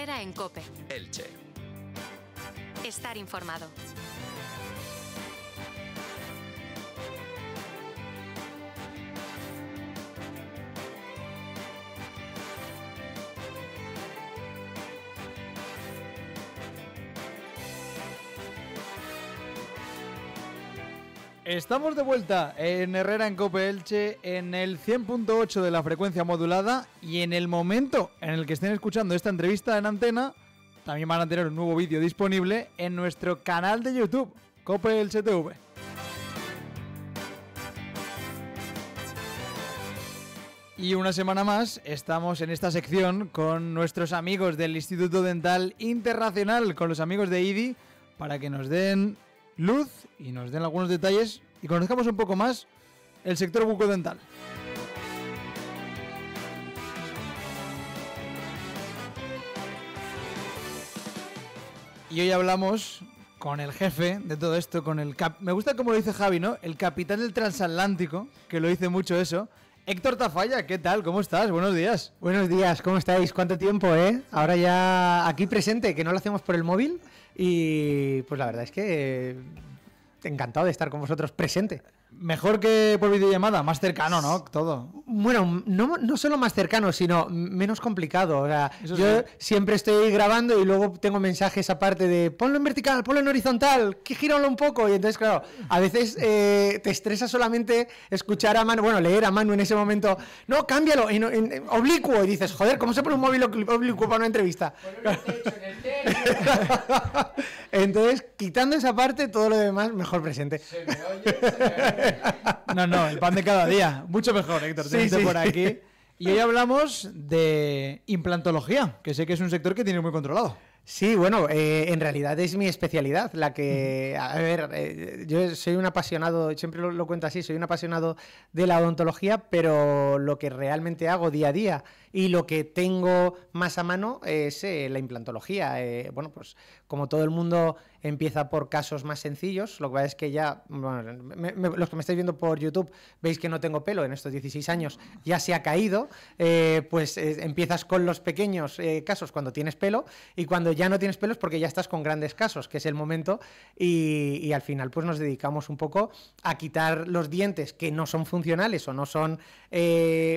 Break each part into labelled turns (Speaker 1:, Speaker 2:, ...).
Speaker 1: Herrera en COPE.
Speaker 2: Elche.
Speaker 1: Estar informado.
Speaker 3: Estamos de vuelta en Herrera en COPE Elche, en el 100.8 de la frecuencia modulada, y en el momento en el que estén escuchando esta entrevista en antena, también van a tener un nuevo vídeo disponible en nuestro canal de YouTube, COPE Elche TV. Y una semana más estamos en esta sección con nuestros amigos del Instituto Dental Internacional, con los amigos de IDI, para que nos den luz y nos den algunos detalles y conozcamos un poco más el sector bucodental. Y hoy hablamos con el jefe de todo esto, con el me gusta como lo dice Javi, ¿no? El capitán del transatlántico, que lo dice mucho eso. Héctor Tafalla, ¿qué tal? ¿Cómo estás? Buenos días.
Speaker 4: Buenos días, ¿cómo estáis? ¿Cuánto tiempo, eh? Ahora ya aquí presente, que no lo hacemos por el móvil. Y pues la verdad es que encantado de estar con vosotros presente.
Speaker 3: Mejor que por videollamada, más cercano, ¿no? Todo.
Speaker 4: Bueno, no solo más cercano, sino menos complicado. O sea,
Speaker 3: Eso
Speaker 4: yo
Speaker 3: sí.
Speaker 4: siempre estoy grabando y luego tengo mensajes aparte de ponlo en vertical, ponlo en horizontal, que gíralo un poco. Y entonces, claro, a veces te estresa solamente escuchar a Manu, bueno, leer a Manu en ese momento, no, cámbialo, en oblicuo. Y dices, joder, ¿cómo se pone un móvil oblicuo para una entrevista? Entonces, quitando esa parte, todo lo demás, mejor presente.
Speaker 3: No, el pan de cada día. Mucho mejor, Héctor, tenerte por aquí. Y hoy hablamos de implantología, que sé que es un sector que tiene muy controlado.
Speaker 4: Sí, bueno, en realidad es mi especialidad, la que, a ver, yo soy un apasionado, siempre lo cuento así, soy un apasionado de la odontología, pero lo que realmente hago día a día y lo que tengo más a mano es la implantología. Bueno, pues como todo el mundo empieza por casos más sencillos, lo que pasa es que ya, bueno, los que me estáis viendo por YouTube, veis que no tengo pelo en estos 16 años, ya se ha caído, pues empiezas con los pequeños casos cuando tienes pelo, y cuando ya no tienes pelos porque ya estás con grandes casos, que es el momento, y al final pues nos dedicamos un poco a quitar los dientes que no son funcionales o no son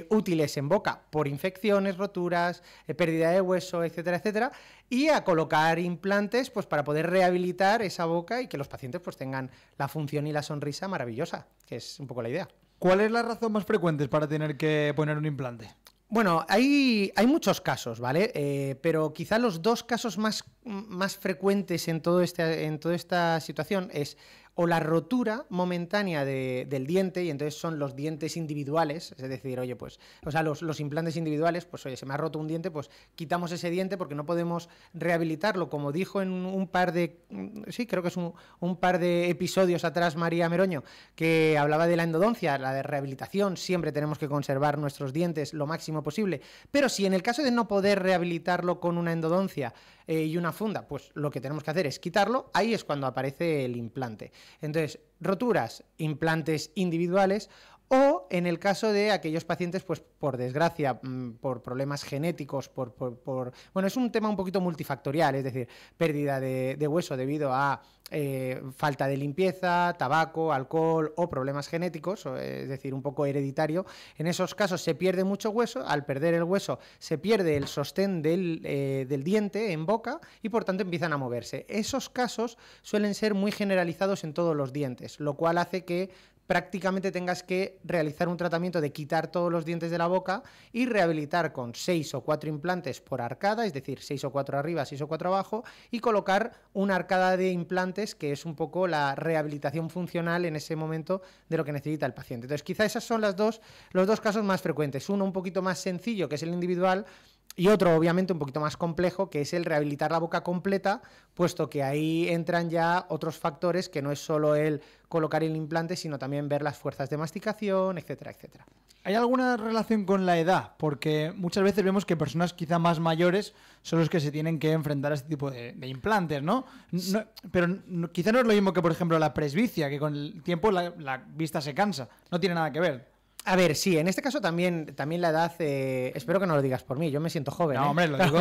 Speaker 4: útiles en boca por infecciones, roturas, pérdida de hueso, etcétera, etcétera, y a colocar implantes pues para poder rehabilitar esa boca y que los pacientes pues tengan la función y la sonrisa maravillosa, que es un poco la idea.
Speaker 3: ¿Cuál es la razón más frecuente para tener que poner un implante?
Speaker 4: Bueno, hay muchos casos, ¿vale? Pero quizá los dos casos más frecuentes en toda esta situación es o la rotura momentánea del diente, y entonces son los dientes individuales, es decir, oye, pues, o sea, los implantes individuales, pues, oye, se me ha roto un diente, pues quitamos ese diente porque no podemos rehabilitarlo, como dijo en un par de, sí, creo que es un par de episodios atrás María Meroño, que hablaba de la endodoncia, la de rehabilitación, siempre tenemos que conservar nuestros dientes lo máximo posible, pero si en el caso de no poder rehabilitarlo con una endodoncia y una funda, pues lo que tenemos que hacer es quitarlo, ahí es cuando aparece el implante. Entonces, roturas, implantes individuales, o en el caso de aquellos pacientes, pues por desgracia, por problemas genéticos, bueno, es un tema un poquito multifactorial, es decir, pérdida de hueso debido a falta de limpieza, tabaco, alcohol o problemas genéticos, es decir, un poco hereditario. En esos casos se pierde mucho hueso, al perder el hueso se pierde el sostén del diente en boca y por tanto empiezan a moverse. Esos casos suelen ser muy generalizados en todos los dientes, lo cual hace que prácticamente tengas que realizar un tratamiento de quitar todos los dientes de la boca y rehabilitar con 6 o 4 implantes por arcada, es decir, 6 o 4 arriba, 6 o 4 abajo, y colocar una arcada de implantes que es un poco la rehabilitación funcional en ese momento de lo que necesita el paciente. Entonces, quizá esos son los dos casos más frecuentes. Uno un poquito más sencillo, que es el individual, y otro, obviamente, un poquito más complejo, que es el rehabilitar la boca completa, puesto que ahí entran ya otros factores que no es solo el colocar el implante, sino también ver las fuerzas de masticación, etcétera, etcétera.
Speaker 3: ¿Hay alguna relación con la edad? Porque muchas veces vemos que personas quizá más mayores son los que se tienen que enfrentar a este tipo de implantes, ¿no? Pero quizá no es lo mismo que, por ejemplo, la presbicia, que con el tiempo la vista se cansa. No tiene nada que ver.
Speaker 4: A ver, sí, en este caso también la edad, espero que no lo digas por mí, yo me siento joven.
Speaker 3: No, hombre, lo digo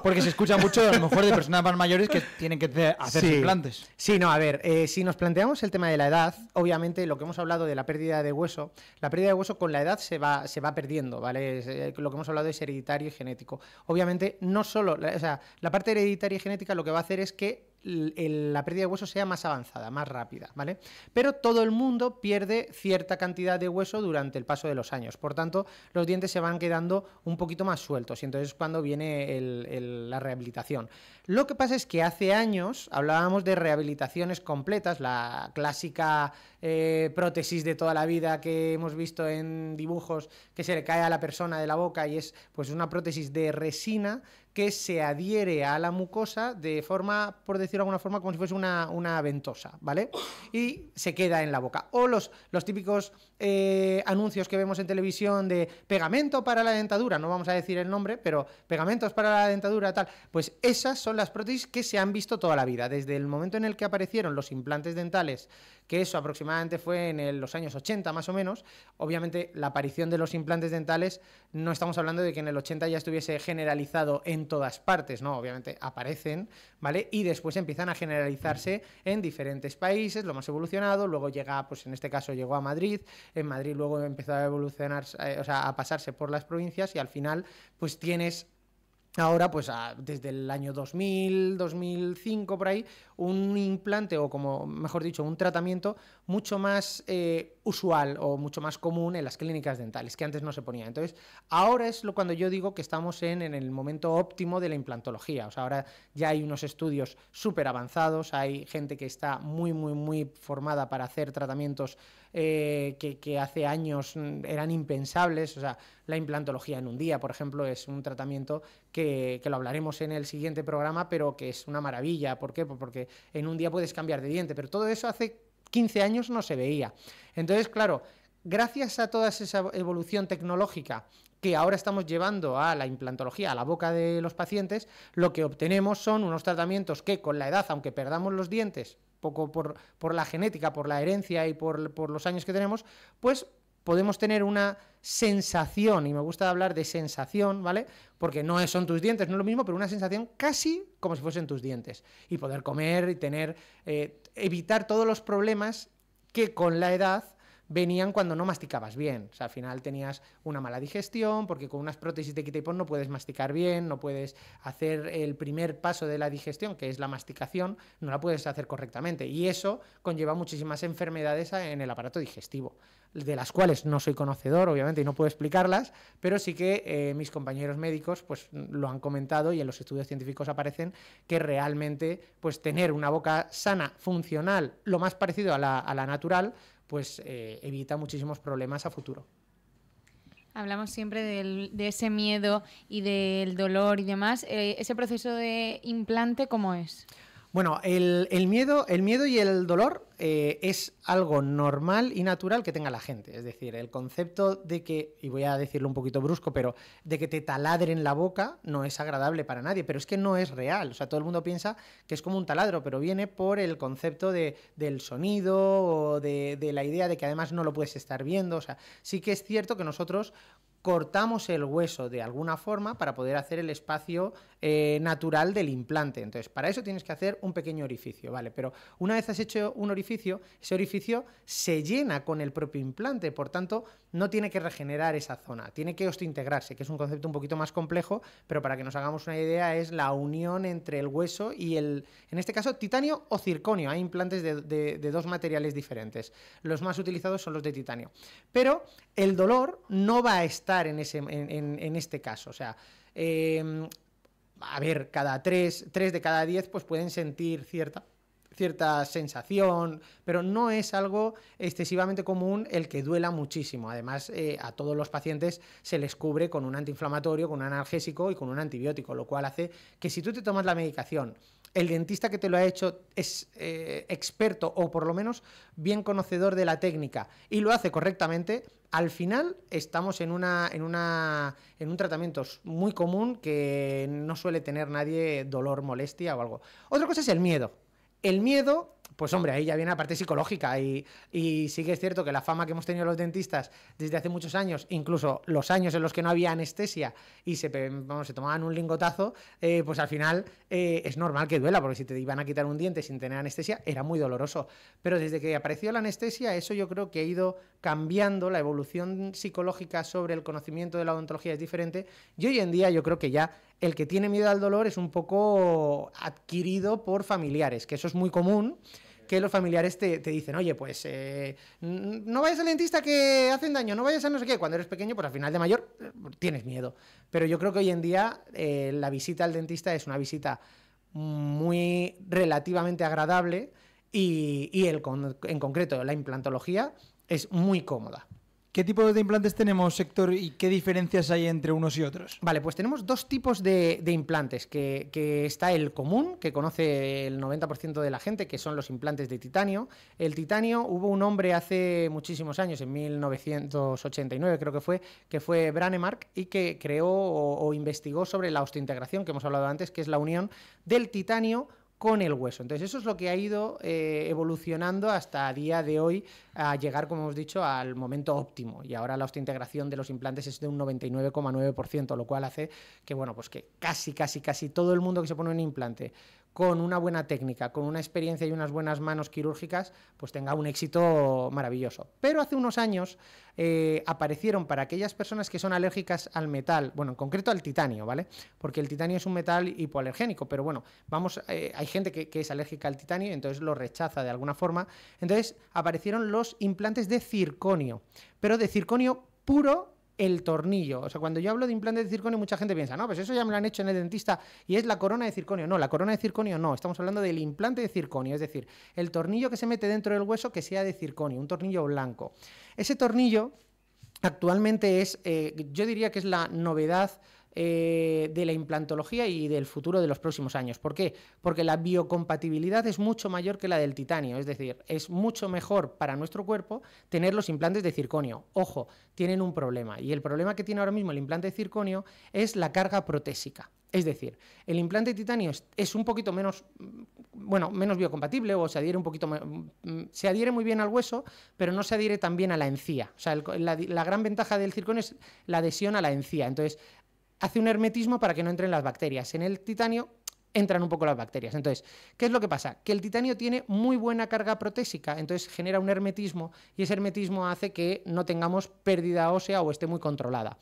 Speaker 3: porque se escucha mucho a lo mejor de personas más mayores que tienen que hacerse implantes.
Speaker 4: Sí, no, a ver, si nos planteamos el tema de la edad, obviamente lo que hemos hablado de la pérdida de hueso, la pérdida de hueso con la edad se va perdiendo, ¿vale? Lo que hemos hablado es hereditario y genético. Obviamente, no solo, o sea, la parte hereditaria y genética lo que va a hacer es que la pérdida de hueso sea más avanzada, más rápida, ¿vale? Pero todo el mundo pierde cierta cantidad de hueso durante el paso de los años, por tanto, los dientes se van quedando un poquito más sueltos y entonces es cuando viene la rehabilitación. Lo que pasa es que hace años hablábamos de rehabilitaciones completas, la clásica prótesis de toda la vida que hemos visto en dibujos que se le cae a la persona de la boca y es pues una prótesis de resina que se adhiere a la mucosa de forma, por decirlo de alguna forma, como si fuese una ventosa, ¿vale? Y se queda en la boca. O los típicos anuncios que vemos en televisión de pegamento para la dentadura, no vamos a decir el nombre, pero pegamentos para la dentadura, tal. Pues esas son las prótesis que se han visto toda la vida. Desde el momento en el que aparecieron los implantes dentales, que eso aproximadamente fue en los años 80 más o menos, obviamente la aparición de los implantes dentales, no estamos hablando de que en el 80 ya estuviese generalizado en todas partes, no, obviamente aparecen, ¿vale? Y después empiezan a generalizarse en diferentes países, lo más evolucionado, luego llega, pues en este caso llegó a Madrid, en Madrid luego empezó a evolucionar, o sea, a pasarse por las provincias y al final pues tienes ahora, pues desde el año 2000, 2005, por ahí, un implante o, como mejor dicho, un tratamiento mucho más usual o mucho más común en las clínicas dentales, que antes no se ponía. Entonces, ahora es cuando yo digo que estamos en el momento óptimo de la implantología. O sea, ahora ya hay unos estudios súper avanzados, hay gente que está muy, muy, muy formada para hacer tratamientos que hace años eran impensables. O sea, la implantología en un día, por ejemplo, es un tratamiento que lo hablaremos en el siguiente programa, pero que es una maravilla. ¿Por qué? Porque en un día puedes cambiar de diente, pero todo eso hace 15 años no se veía. Entonces, claro, gracias a toda esa evolución tecnológica que ahora estamos llevando a la implantología a la boca de los pacientes, lo que obtenemos son unos tratamientos que con la edad, aunque perdamos los dientes, poco por la genética, por la herencia y por los años que tenemos, pues podemos tener una sensación, y me gusta hablar de sensación, ¿vale? Porque no son tus dientes, no es lo mismo, pero una sensación casi como si fuesen tus dientes. Y poder comer y tener, evitar todos los problemas que con la edad venían cuando no masticabas bien. O sea, al final tenías una mala digestión, porque con unas prótesis de quita y pon no puedes masticar bien, no puedes hacer el primer paso de la digestión, que es la masticación, no la puedes hacer correctamente. Y eso conlleva muchísimas enfermedades en el aparato digestivo, de las cuales no soy conocedor, obviamente, y no puedo explicarlas, pero sí que mis compañeros médicos pues lo han comentado y en los estudios científicos aparecen que realmente pues tener una boca sana, funcional, lo más parecido a la natural, pues evita muchísimos problemas a futuro.
Speaker 2: Hablamos siempre de ese miedo y del dolor y demás. ¿Ese proceso de implante cómo es?
Speaker 4: Bueno, el miedo y el dolor es algo normal y natural que tenga la gente. Es decir, el concepto de que, y voy a decirlo un poquito brusco, pero de que te taladren la boca no es agradable para nadie, pero es que no es real. O sea, todo el mundo piensa que es como un taladro, pero viene por el concepto del sonido o de la idea de que además no lo puedes estar viendo. O sea, sí que es cierto que nosotros cortamos el hueso de alguna forma para poder hacer el espacio natural del implante. Entonces, para eso tienes que hacer un pequeño orificio, ¿vale? Pero una vez has hecho un orificio, ese orificio se llena con el propio implante, por tanto, no tiene que regenerar esa zona, tiene que osteointegrarse, que es un concepto un poquito más complejo, pero para que nos hagamos una idea es la unión entre el hueso y en este caso, titanio o circonio. Hay implantes de dos materiales diferentes. Los más utilizados son los de titanio. Pero el dolor no va a estar en este caso. O sea, a ver, cada 3 de cada 10 pues pueden sentir cierta sensación, pero no es algo excesivamente común el que duela muchísimo. Además, a todos los pacientes se les cubre con un antiinflamatorio, con un analgésico y con un antibiótico, lo cual hace que si tú te tomas la medicación, el dentista que te lo ha hecho es experto o por lo menos bien conocedor de la técnica y lo hace correctamente, al final estamos en un tratamiento muy común que no suele tener nadie dolor, molestia o algo. Otra cosa es el miedo. El miedo pues hombre, ahí ya viene la parte psicológica y sí que es cierto que la fama que hemos tenido los dentistas desde hace muchos años, incluso los años en los que no había anestesia y se tomaban un lingotazo, pues al final es normal que duela, porque si te iban a quitar un diente sin tener anestesia era muy doloroso. Pero desde que apareció la anestesia, eso yo creo que ha ido cambiando, la evolución psicológica sobre el conocimiento de la odontología es diferente, y hoy en día yo creo que ya el que tiene miedo al dolor es un poco adquirido por familiares, que eso es muy común, que los familiares te dicen, oye, pues no vayas al dentista que hacen daño, no vayas a no sé qué. Cuando eres pequeño, pues al final de mayor tienes miedo. Pero yo creo que hoy en día la visita al dentista es una visita muy relativamente agradable y en concreto la implantología es muy cómoda.
Speaker 3: ¿Qué tipos de implantes tenemos, Héctor, y qué diferencias hay entre unos y otros?
Speaker 4: Vale, pues tenemos dos tipos de implantes, que está el común, que conoce el 90% de la gente, que son los implantes de titanio. El titanio, hubo un hombre hace muchísimos años, en 1989 creo que fue Brånemark, y que creó o investigó sobre la osteointegración, que hemos hablado antes, que es la unión del titanio con el hueso. Entonces eso es lo que ha ido evolucionando hasta a día de hoy a llegar, como hemos dicho, al momento óptimo. Y ahora la osteointegración de los implantes es de un 99,9%, lo cual hace que, bueno, pues que casi todo el mundo que se pone un implante con una buena técnica, con una experiencia y unas buenas manos quirúrgicas, pues tenga un éxito maravilloso. Pero hace unos años aparecieron para aquellas personas que son alérgicas al metal, bueno, en concreto al titanio, ¿vale? Porque el titanio es un metal hipoalergénico, pero bueno, hay gente que es alérgica al titanio y entonces lo rechaza de alguna forma. Entonces aparecieron los implantes de circonio, pero de circonio puro, el tornillo. O sea, cuando yo hablo de implantes de circonio, mucha gente piensa, no, pues eso ya me lo han hecho en el dentista y es la corona de circonio. No, la corona de circonio no, estamos hablando del implante de circonio, es decir, el tornillo que se mete dentro del hueso que sea de circonio, un tornillo blanco. Ese tornillo actualmente es, yo diría que es la novedad de la implantología y del futuro de los próximos años. ¿Por qué? Porque la biocompatibilidad es mucho mayor que la del titanio, es decir, es mucho mejor para nuestro cuerpo tener los implantes de circonio. Ojo, tienen un problema, y el problema que tiene ahora mismo el implante de circonio es la carga protésica. Es decir, el implante de titanio es un poquito menos biocompatible, o se adhiere se adhiere muy bien al hueso, pero no se adhiere tan bien a la encía. O sea, la gran ventaja del circonio es la adhesión a la encía. Entonces, hace un hermetismo para que no entren las bacterias. En el titanio entran un poco las bacterias. Entonces, ¿qué es lo que pasa? Que el titanio tiene muy buena carga protésica, entonces genera un hermetismo, y ese hermetismo hace que no tengamos pérdida ósea o esté muy controlada.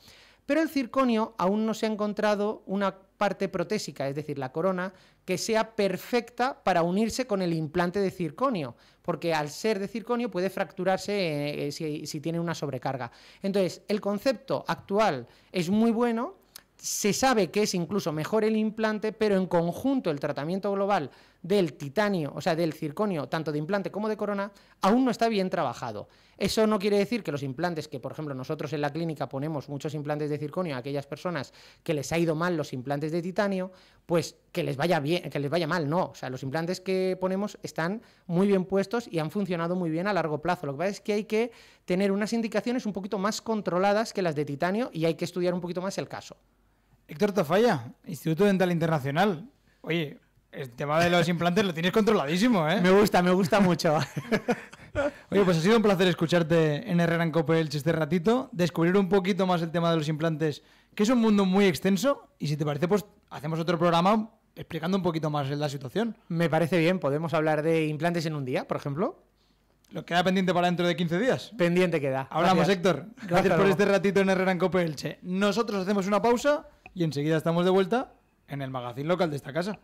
Speaker 4: Pero el circonio aún no se ha encontrado una parte protésica, es decir, la corona, que sea perfecta para unirse con el implante de circonio, porque al ser de circonio puede fracturarse si tiene una sobrecarga. Entonces, el concepto actual es muy bueno. Se sabe que es incluso mejor el implante, pero en conjunto el tratamiento global del titanio, o sea, del circonio, tanto de implante como de corona, aún no está bien trabajado. Eso no quiere decir que los implantes, que por ejemplo nosotros en la clínica ponemos muchos implantes de circonio a aquellas personas que les ha ido mal los implantes de titanio, pues que les vaya bien, que les vaya mal, no. O sea, los implantes que ponemos están muy bien puestos y han funcionado muy bien a largo plazo. Lo que pasa es que hay que tener unas indicaciones un poquito más controladas que las de titanio y hay que estudiar un poquito más el caso.
Speaker 3: Héctor Tafalla, Instituto Dental Internacional. Oye, el tema de los implantes lo tienes controladísimo, ¿eh?
Speaker 4: Me gusta mucho.
Speaker 3: Oye, pues ha sido un placer escucharte en Herrera en Cope Elche este ratito, descubrir un poquito más el tema de los implantes, que es un mundo muy extenso, y si te parece, pues hacemos otro programa explicando un poquito más la situación.
Speaker 4: Me parece bien, podemos hablar de implantes en un día, por ejemplo.
Speaker 3: ¿Lo queda pendiente para dentro de 15 días?
Speaker 4: Pendiente queda.
Speaker 3: Hablamos,
Speaker 4: Gracias.
Speaker 3: Héctor. Gracias por este ratito en Herrera en Cope Elche. Nosotros hacemos una pausa y enseguida estamos de vuelta en el magazín local de esta casa.